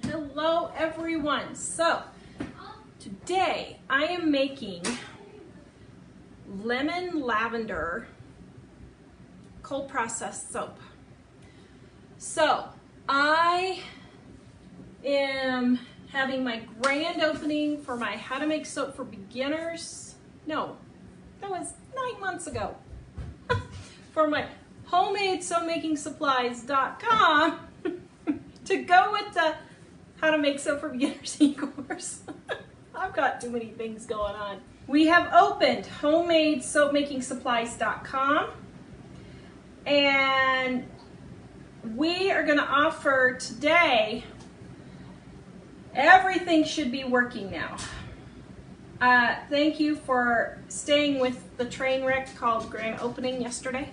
Hello everyone. So today I am making lemon lavender cold processed soap. So I am having my grand opening for my How to Make Soap for Beginners. No, that was 9 months ago. For my homemade-soap-making-supplies.com to go with the How to Make Soap for Beginners e-course. I've got too many things going on. We have opened homemade-soap-making-supplies.com, and we are going to offer today, everything should be working now. Thank you for staying with the train wreck called grand opening yesterday.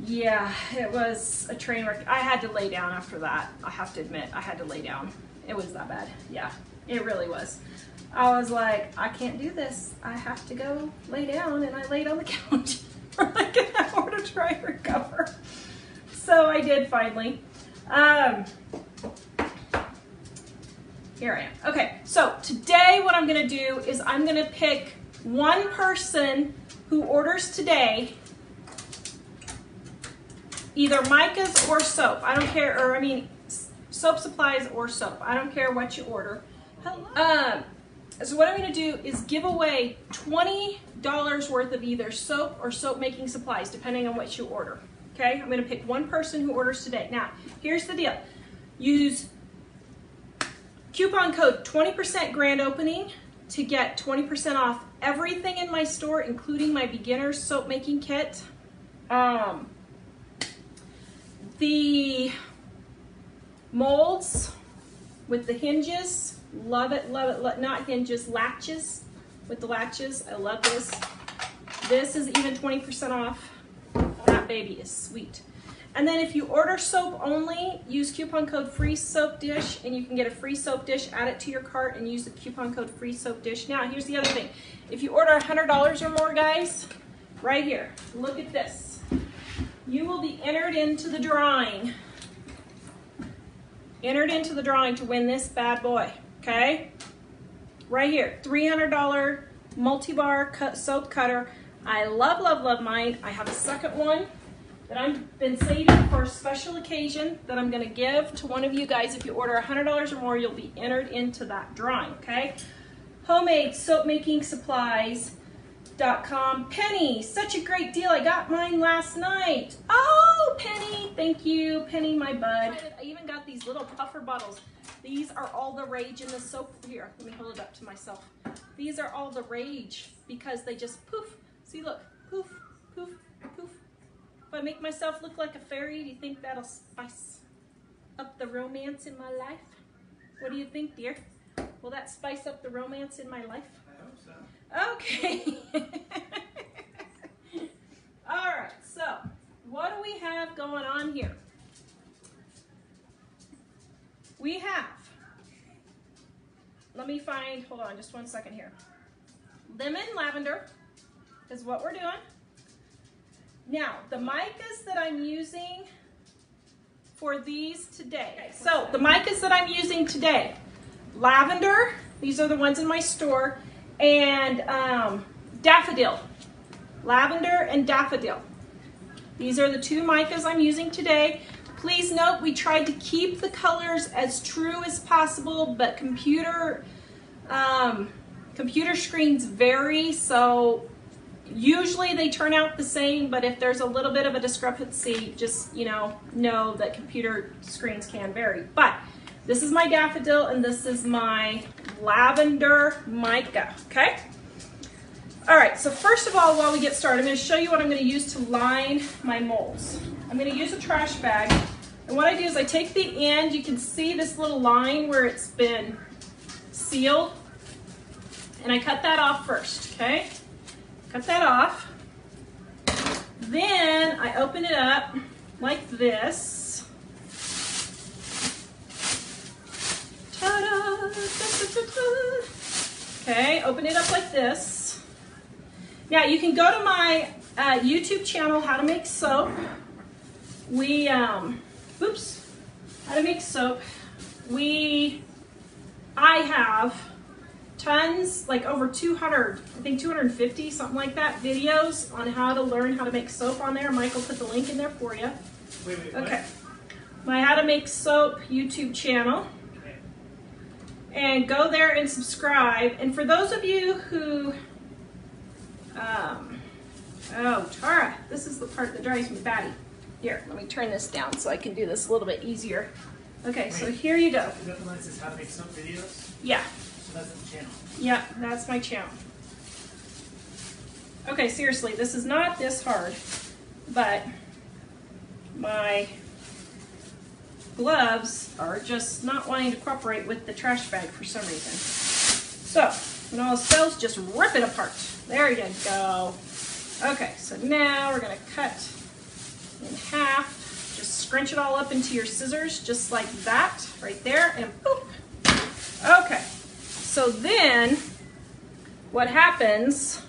Yeah, it was a train wreck. I had to lay down after that. I have to admit, I had to lay down. It was that bad. Yeah, it really was. I was like, I can't do this. I have to go lay down, and I laid on the couch for like an hour to try and recover. So I did finally. Here I am. Okay, so today what I'm gonna do is I'm gonna pick one person who orders today either Micas or soap. I don't care, or I mean, soap supplies or soap. I don't care what you order. Hello. So what I'm gonna do is give away $20 worth of either soap or soap making supplies, depending on what you order. Okay, I'm gonna pick one person who orders today. Now, here's the deal. Use coupon code 20% grand opening to get 20% off everything in my store, including my beginner's soap making kit. The molds with the hinges, love it, not hinges, latches, with the latches, I love this. This is even 20% off. That baby is sweet. And then if you order soap only, use coupon code free soap dish, and you can get a free soap dish, add it to your cart, and use the coupon code free soap dish. Now, here's the other thing. If you order $100 or more, guys, right here, look at this. You will be entered into the drawing. Entered into the drawing to win this bad boy, okay? Right here, $300 multi-bar soap cutter. I love, love, love mine. I have a second one that I've been saving for a special occasion that I'm gonna give to one of you guys. If you order $100 or more, you'll be entered into that drawing, okay? Homemade soap making supplies.com. Penny, such a great deal. I got mine last night. Oh, Penny, thank you. Penny, my bud. I even got these little puffer bottles. These are all the rage in the soap. Here, let me hold it up to myself. These are all the rage because they just poof. See, look, poof, poof, poof. If I make myself look like a fairy, do you think that'll spice up the romance in my life? What do you think, dear? Will that spice up the romance in my life? I hope so. Okay. All right, so what do we have going on here? We have, let me find, hold on just one second here. Lemon lavender is what we're doing. Now, the micas that I'm using for these today. So the micas that I'm using today, lavender, these are the ones in my store, and daffodil, lavender and daffodil. These are the two micas I'm using today. Please note we tried to keep the colors as true as possible, but computer screens vary, so usually they turn out the same, but if there's a little bit of a discrepancy, just know that computer screens can vary. But this is my daffodil and this is my lavender mica, okay? All right, so first of all, while we get started, I'm gonna show you what I'm gonna use to line my molds. I'm gonna use a trash bag, and what I do is I take the end, you can see this little line where it's been sealed, and I cut that off first, okay? Cut that off. Then I open it up like this. Ta-da! Okay, open it up like this. Now you can go to my YouTube channel, How to Make Soap. How to Make Soap. I have tons, like over 200, I think 250, something like that, videos on how to learn how to make soap on there. Michael put the link in there for you. Wait, okay. My How to Make Soap YouTube channel. Okay. And go there and subscribe. And for those of you who, oh, Tara, this is the part that drives me batty. Here, let me turn this down so I can do this a little bit easier. Okay, Wait, so here you go. Is that the one that says How to Make Soap videos? Yeah. So that's the channel. Yeah, that's my channel. Okay, seriously, this is not this hard, but my gloves are just not wanting to cooperate with the trash bag for some reason. So, when all this goes, just rip it apart. There you go. Okay, so now we're gonna cut in half. Just scrunch it all up into your scissors, just like that, right there, and boop. Okay, so then what happens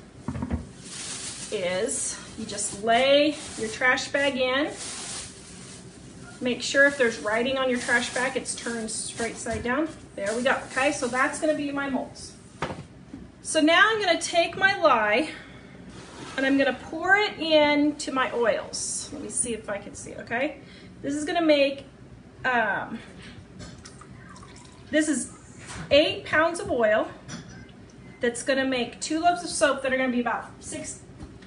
is you just lay your trash bag in. Make sure if there's writing on your trash bag, it's turned straight side down. There we go, okay? So that's gonna be my molds. So now I'm gonna take my lye and I'm gonna pour it into my oils. Let me see if I can see, okay? This is gonna make, this is 8 pounds of oil. That's gonna make 2 loaves of soap that are gonna be about 6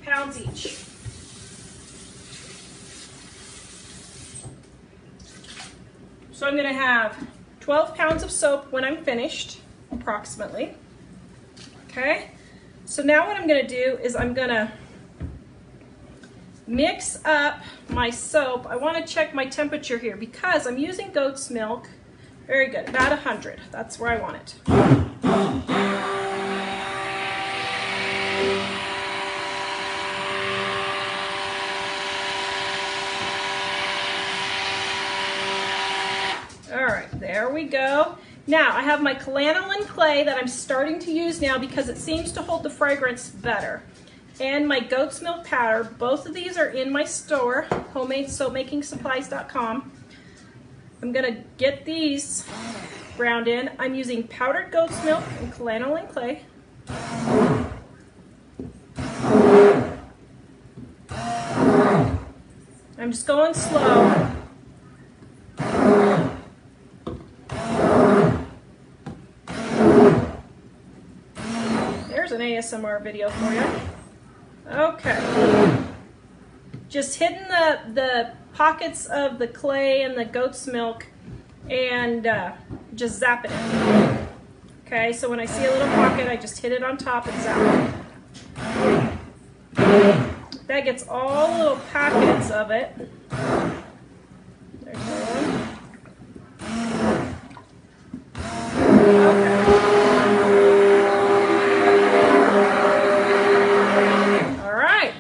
pounds each. So I'm gonna have 12 pounds of soap when I'm finished, approximately. Okay, so now what I'm gonna do is I'm gonna mix up my soap. I wanna check my temperature here because I'm using goat's milk. Very good, about 100, that's where I want it. All right, there we go. Now I have my Kaolin Clay that I'm starting to use now because it seems to hold the fragrance better. And my goat's milk powder. Both of these are in my store, homemadesoapmakingsupplies.com. I'm gonna get these ground in. I'm using powdered goat's milk and Kaolin Clay. I'm just going slow. There's an ASMR video for you. Okay. Just hitting the pockets of the clay and the goat's milk and just zapping it. Okay, so when I see a little pocket, I just hit it on top and zap it. That gets all the little packets of it. There's one. Okay.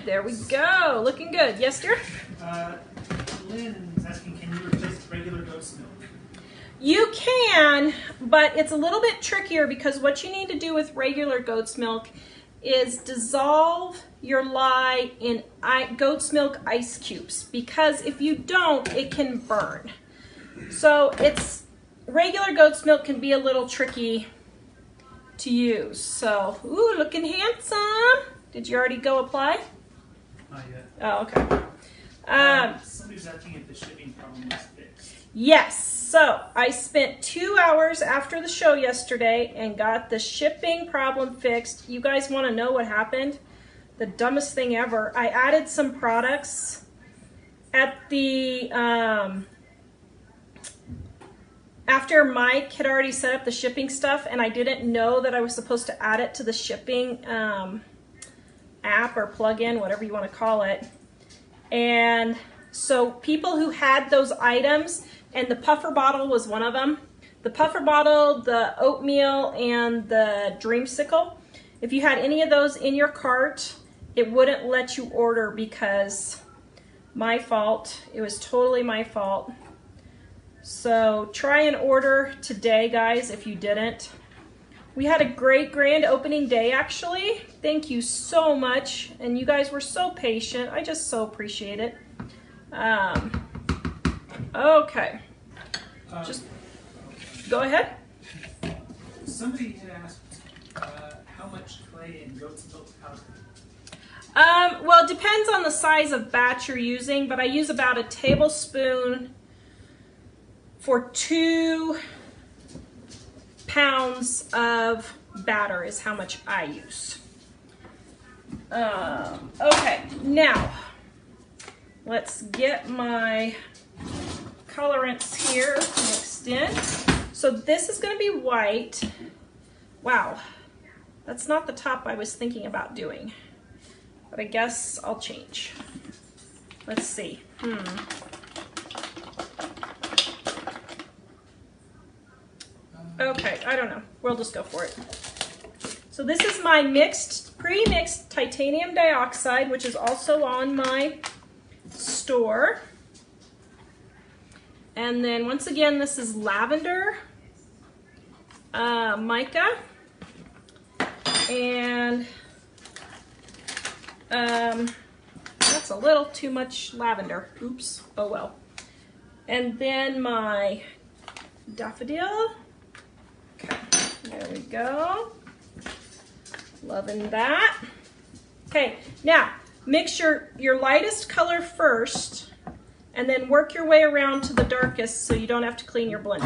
There we go. Looking good. Yes, dear? Lynn is asking, can you replace regular goat's milk? You can, but it's a little bit trickier because what you need to do with regular goat's milk is dissolve your lye in goat's milk ice cubes, because if you don't, it can burn. So regular goat's milk can be a little tricky to use. So, ooh, looking handsome. Did you already go apply? Not yet. Oh, okay. Somebody's asking if the shipping problem was fixed. Yes. So I spent 2 hours after the show yesterday and got the shipping problem fixed. You guys want to know what happened? The dumbest thing ever. I added some products at the after Mike had already set up the shipping stuff, and I didn't know that I was supposed to add it to the shipping app or plug-in, whatever you want to call it. And so people who had those items, and the puffer bottle was one of them, the puffer bottle, the oatmeal, and the dreamsicle, if you had any of those in your cart, it wouldn't let you order because my fault. It was totally my fault. So try and order today, guys, if you didn't. We had a great grand opening day, actually. Thank you so much. And you guys were so patient. I just so appreciate it. Okay. Go ahead. Somebody had asked how much clay and goat's milk powder. Well, it depends on the size of batch you're using, but I use about a tablespoon for 2 pounds of batter is how much I use. Okay, now let's get my colorants here mixed in. So this is going to be white. Wow, that's not the top I was thinking about doing, but I guess I'll change. Let's see. Okay, I don't know. We'll just go for it. So this is my pre-mixed titanium dioxide, which is also on my store. And then once again, this is lavender, mica, and that's a little too much lavender. Oops, oh well. And then my daffodil. Okay, there we go. Loving that. Okay, now mix your lightest color first and then work your way around to the darkest so you don't have to clean your blender.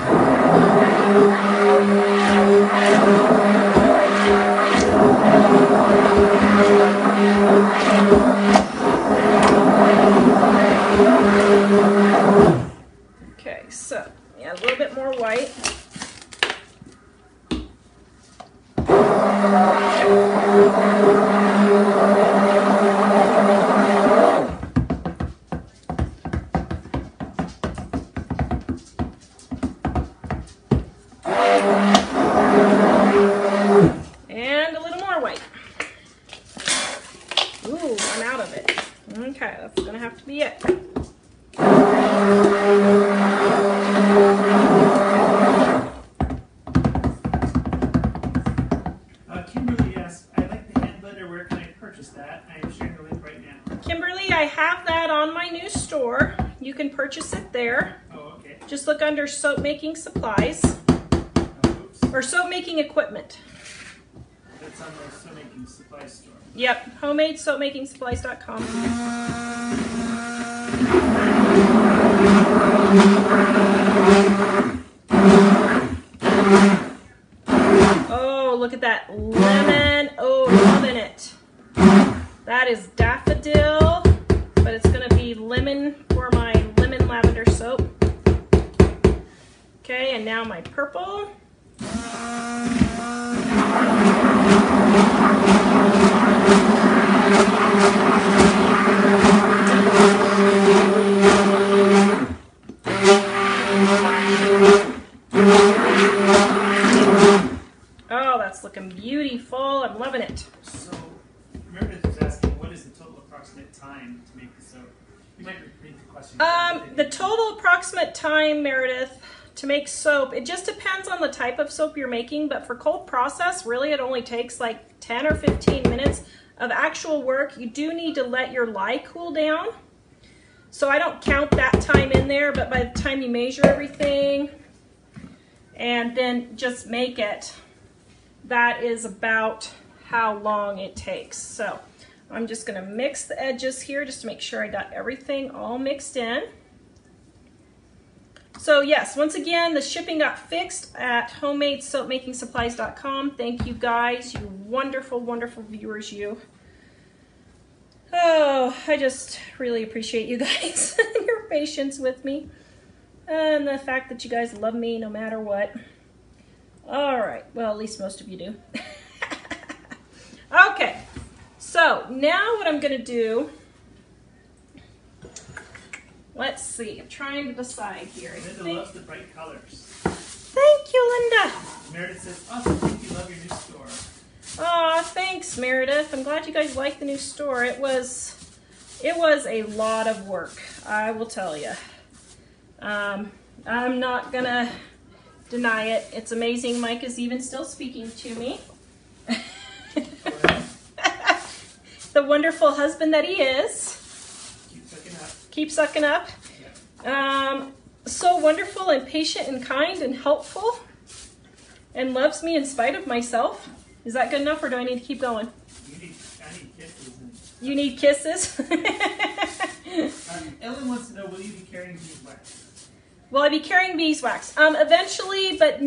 Okay, so yeah, a little bit more white. And a little more white. Ooh, I'm out of it. Okay, that's gonna have to be it. Kimberly asks, I like the hand blender. Where can I purchase that? I am sharing the link right now. Kimberly, I have that on my new store. You can purchase it there. Oh, okay. Just look under soap making supplies or soap making equipment. That's on the soap making supply store. Yep, homemadesoapmakingsupplies.com. Oh, look at that lemon. Oh, loving it. That is daffodil, but it's going to be lemon for my lemon lavender soap. Okay, and now my purple. Oh, that's looking beautiful. I'm loving it. So, Meredith is asking, what is the total approximate time to make the soap? You might read the question. The total approximate time, Meredith, to make soap, it just depends on the type of soap you're making, but for cold process, really it only takes like 10 or 15 minutes of actual work. You do need to let your lye cool down. So I don't count that time in there, but by the time you measure everything and then just make it, that is about how long it takes. So I'm just gonna mix the edges here just to make sure I got everything all mixed in. So yes, once again, the shipping got fixed at homemadesoapmakingsupplies.com. Thank you guys, you wonderful, wonderful viewers, you. Oh, I just really appreciate you guys and your patience with me and the fact that you guys love me no matter what. All right, well, at least most of you do. Okay, so now what I'm gonna do, let's see, I'm trying to decide here. Linda loves the bright colors. Thank you, Linda. Meredith says, awesome, thank you, love your new store. Aw, thanks, Meredith. I'm glad you guys like the new store. It was a lot of work, I will tell you. I'm not gonna deny it. It's amazing Mike is even still speaking to me. The wonderful husband that he is. Keep sucking up. Keep sucking up. Yeah. So wonderful and patient and kind and helpful. and loves me in spite of myself. Is that good enough, or do I need to keep going? I need kisses. You need kisses? Ellen wants to know, will you be carrying beeswax? Will I be carrying beeswax? Eventually, but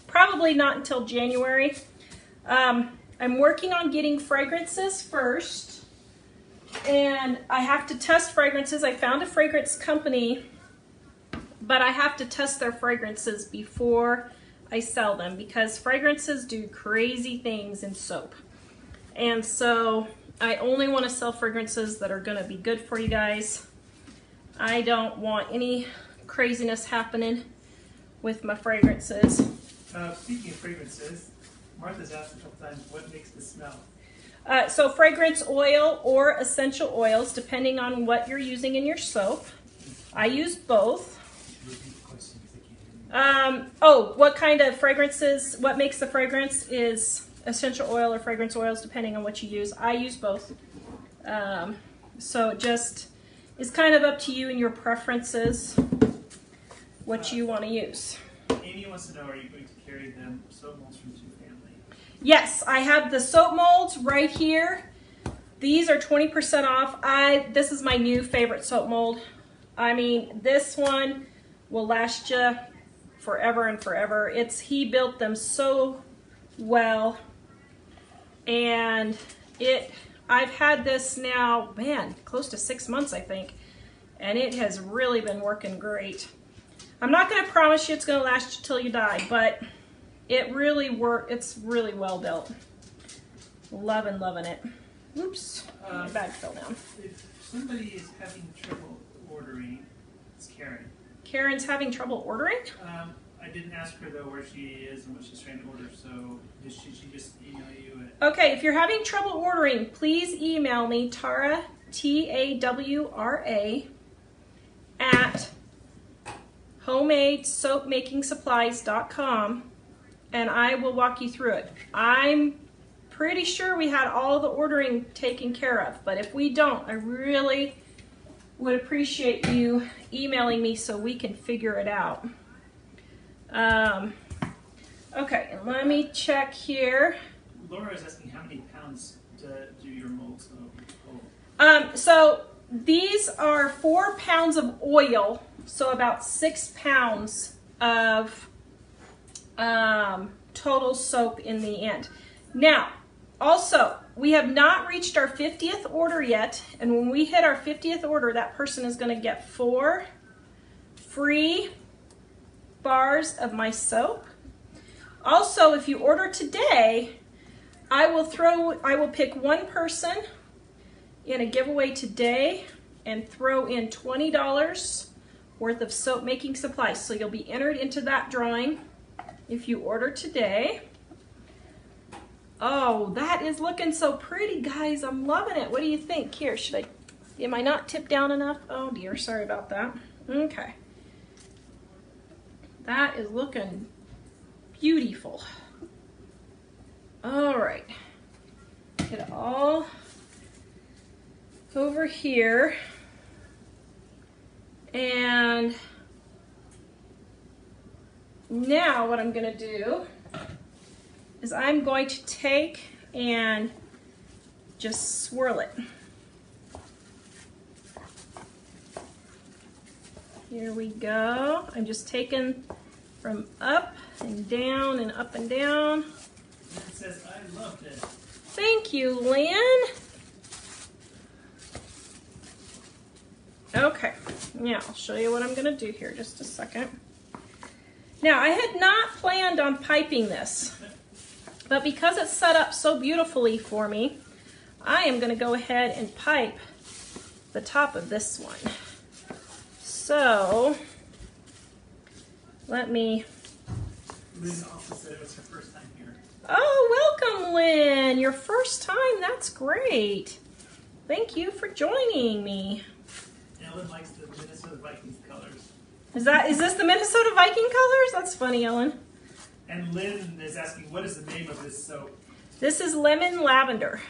probably not until January. I'm working on getting fragrances first, and I have to test fragrances. I found a fragrance company, but I have to test their fragrances before I sell them, because fragrances do crazy things in soap. And so I only want to sell fragrances that are going to be good for you guys. I don't want any craziness happening with my fragrances. Speaking of fragrances, Martha's asked a couple times, what makes the smell? So fragrance oil or essential oils, depending on what you're using in your soap. I use both. What kind of fragrances, what makes the fragrance is essential oil or fragrance oils, depending on what you use. I use both. So it just is kind of up to you and your preferences, what you want to use. Amy wants to know, are you going to carry them soap molds from Two Family? Yes, I have the soap molds right here. These are 20% off. This is my new favorite soap mold. I mean, this one will last you forever and forever. He built them so well, and I've had this now, man, close to 6 months, I think, and it has really been working great. I'm not going to promise you it's going to last you till you die, but it really it's really well built. Loving it. Oops, my bag fell down. If somebody is having trouble ordering, it's Karen. Karen's having trouble ordering? I didn't ask her, though, where she is and what she's trying to order, so should she just email you it? Okay, if you're having trouble ordering, please email me, Tara, Tawra, at homemadesoapmakingsupplies.com, and I will walk you through it. I'm pretty sure we had all the ordering taken care of, but if we don't, I really would appreciate you emailing me so we can figure it out. Okay, and let me check here. Laura is asking how many pounds do your molds hold? So these are 4 pounds of oil, so about 6 pounds of total soap in the end. Now, also, we have not reached our 50th order yet, and when we hit our 50th order, that person is going to get 4 free bars of my soap. Also, if you order today, I will pick one person in a giveaway today and throw in $20 worth of soap making supplies. So you'll be entered into that drawing if you order today. Oh, that is looking so pretty, guys. I'm loving it. What do you think? Here, am I not tipped down enough? Oh dear, sorry about that. Okay. That is looking beautiful. All right. Get it all over here. And now what I'm going to do is I'm going to take and just swirl it. Here we go. I'm just taking from up and down and up and down. It says, I loved it. Thank you, Lynn. Okay, now I'll show you what I'm going to do here. Just a second. Now, I had not planned on piping this, but because it's set up so beautifully for me, I am going to go ahead and pipe the top of this one. So, let me... Lynn also said it was her first time here. Oh, welcome, Lynn. Your first time. That's great. Thank you for joining me. Ellen likes the Minnesota Vikings colors. Is this the Minnesota Viking colors? That's funny, Ellen. And Lynn is asking, what is the name of this soap? This is Lemon Lavender.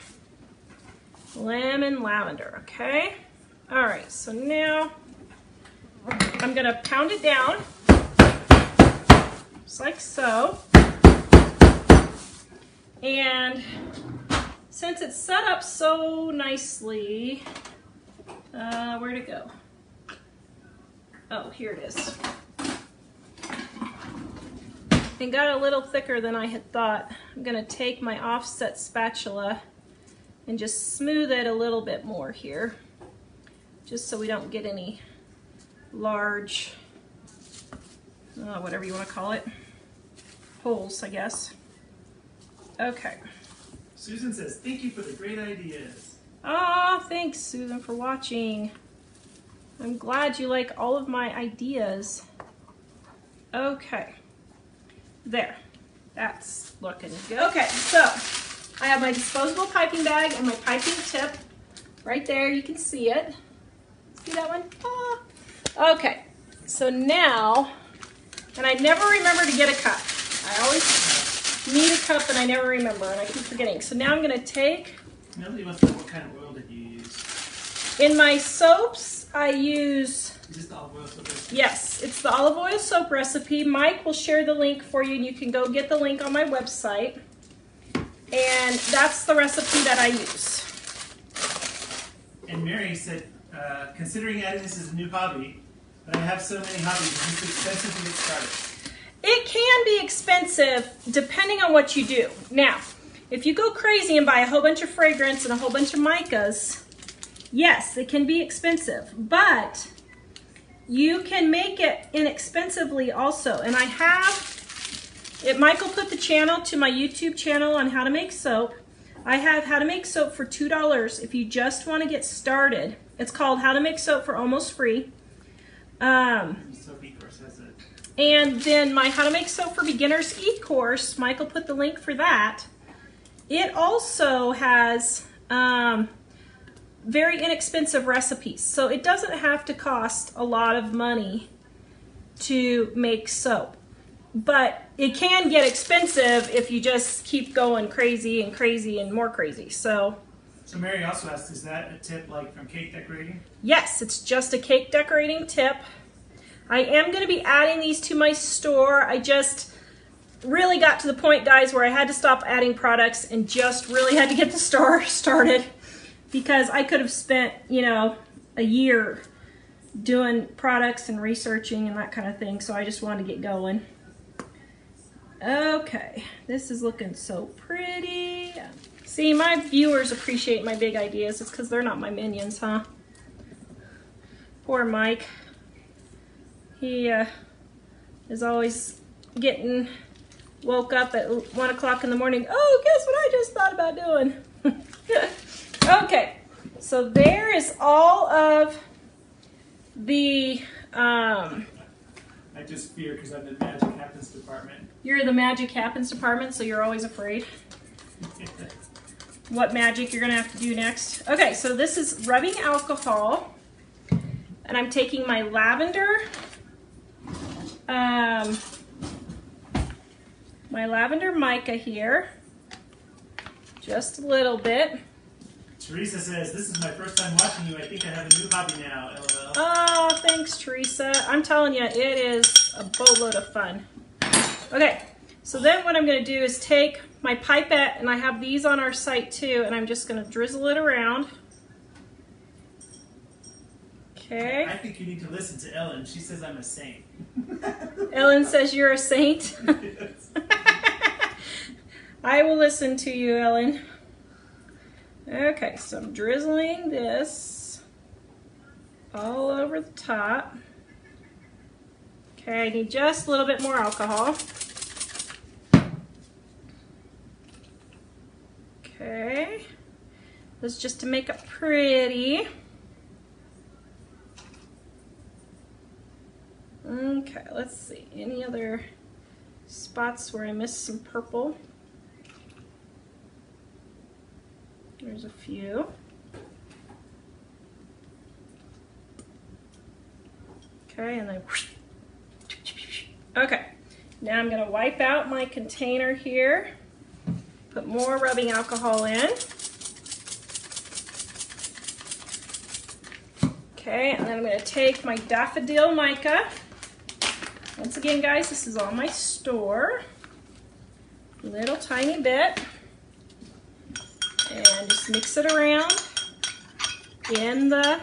Lemon Lavender, okay? All right, so now I'm gonna pound it down, just like so. And since it's set up so nicely, where'd it go? Oh, here it is. It got a little thicker than I had thought. I'm gonna take my offset spatula and just smooth it a little bit more here, just so we don't get any large, whatever you want to call it, holes, I guess. Okay. Susan says, thank you for the great ideas. Ah, thanks, Susan, for watching. I'm glad you like all of my ideas. Okay. There. That's looking good. Okay, so I have my disposable piping bag and my piping tip right there. You can see it. See that one? Ah. Okay, so now, and I never remember to get a cup. I always need a cup and I never remember, and I keep forgetting. So now I'm going to take... Melody wants to know what kind of oil did you use? In my soaps, I use... Is this the olive oil soap recipe? Yes, it's the olive oil soap recipe. Mike will share the link for you, and you can go get the link on my website. And that's the recipe that I use. And Mary said, considering adding this as a new hobby, but I have so many hobbies, it's expensive to get started. It can be expensive depending on what you do. Now, if you go crazy and buy a whole bunch of fragrance and a whole bunch of micas, yes, it can be expensive, but you can make it inexpensively also. And I have, Michael put the channel to my YouTube channel on how to make soap. I have how to make soap for $2 if you just want to get started. It's called How to Make Soap for Almost Free. Soap e-course has it. And then my How to Make Soap for Beginners e-course, Michael put the link for that. It also has very inexpensive recipes. So it doesn't have to cost a lot of money to make soap. But it can get expensive if you just keep going crazy and crazy and more crazy. So Mary also asked, is that a tip like from cake decorating? yes, it's just a cake decorating tip. I am going to be adding these to my store. I just really got to the point, guys, where I had to stop adding products and just really had to get the store started, because I could have spent, you know, a year doing products and researching and that kind of thing. So I just wanted to get going. Okay, this is looking so pretty. See, my viewers appreciate my big ideas. It's because they're not my minions, huh? Poor Mike. He is always getting woke up at 1 o'clock in the morning. Oh, guess what I just thought about doing? Okay, so there is all of the... I just fear because I'm in the Magic Happens department. You're in the Magic Happens department, so you're always afraid what magic you're going to have to do next. Okay, so this is rubbing alcohol, and I'm taking my lavender, mica here, just a little bit. Teresa says, this is my first time watching you. I think I have a new hobby now, LOL. Oh, thanks, Teresa. I'm telling you, it is a boatload of fun. Okay, so then what I'm going to do is take my pipette, and I have these on our site too, and I'm just going to drizzle it around. Okay. I think you need to listen to Ellen. She says I'm a saint. Ellen says you're a saint. Yes. I will listen to you, Ellen. Okay, so I'm drizzling this all over the top. Okay, I need just a little bit more alcohol. Okay, this is just to make it pretty. Okay, let's see, any other spots where I missed some purple? There's a few. Okay, and then okay, now I'm going to wipe out my container here, put more rubbing alcohol in. Okay, and then I'm going to take my daffodil mica. Once again, guys, this is on my store. Little tiny bit. then just mix it around in the,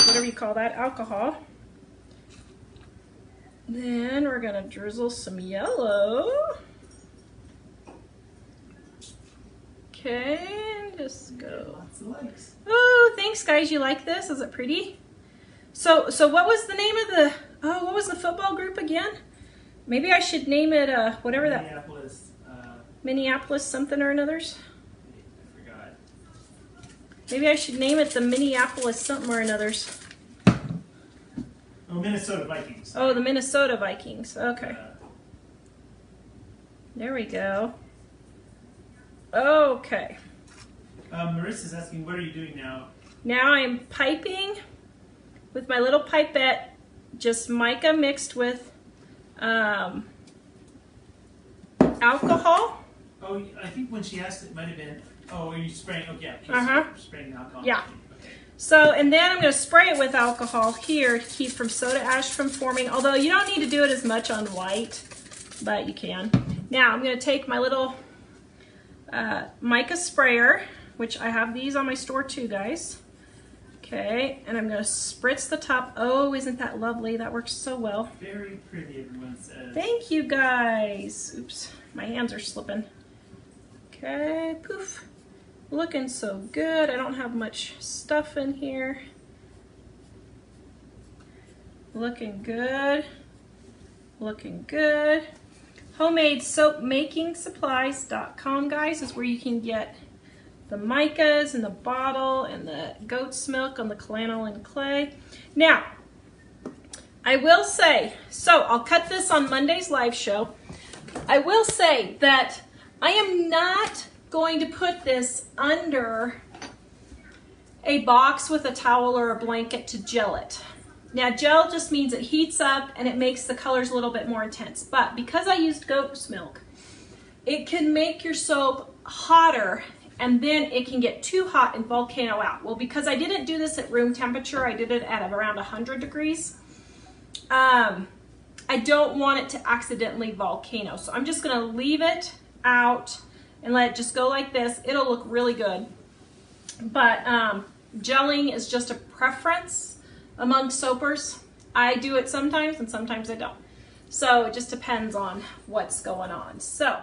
whatever you call that, alcohol. Then we're gonna drizzle some yellow. Okay, and just go. Lots of likes. Oh, thanks guys, you like this? Is it pretty? So what was the name of the, oh, what was the football group again? Maybe I should name it, whatever that. Minneapolis. Minneapolis something or another's. I forgot. Maybe I should name it the Minneapolis something or another's. Oh, Minnesota Vikings. Oh, the Minnesota Vikings. Okay. There we go. Okay. Marissa's asking, what are you doing now? Now I'm piping with my little pipette, just mica mixed with alcohol. Oh, I think when she asked, it might have been, oh, are you spraying? Oh, yeah. Spraying alcohol. Yeah. Okay. So, and then I'm going to spray it with alcohol here to keep from soda ash from forming, although you don't need to do it as much on white, but you can. Now I'm going to take my little mica sprayer, which I have these on my store too, guys. Okay, and I'm going to spritz the top. Oh, isn't that lovely? That works so well. Very pretty, everyone says. Thank you, guys. Oops, my hands are slipping. Okay, poof. Looking so good. I don't have much stuff in here. Looking good. Looking good. HomemadeSoapMakingSupplies.com, guys, is where you can get the micas and the bottle and the goat's milk on the Kaolin Clay. Now, I will say, so I'll cut this on Monday's live show. I will say that I am not going to put this under a box with a towel or a blanket to gel it. Now, gel just means it heats up and it makes the colors a little bit more intense. But because I used goat's milk, it can make your soap hotter and then it can get too hot and volcano out. Well, because I didn't do this at room temperature, I did it at around 100 degrees. I don't want it to accidentally volcano. So I'm just gonna leave it out and let it just go like this. It'll look really good. But gelling is just a preference among soapers. I do it sometimes and sometimes I don't. So it just depends on what's going on. So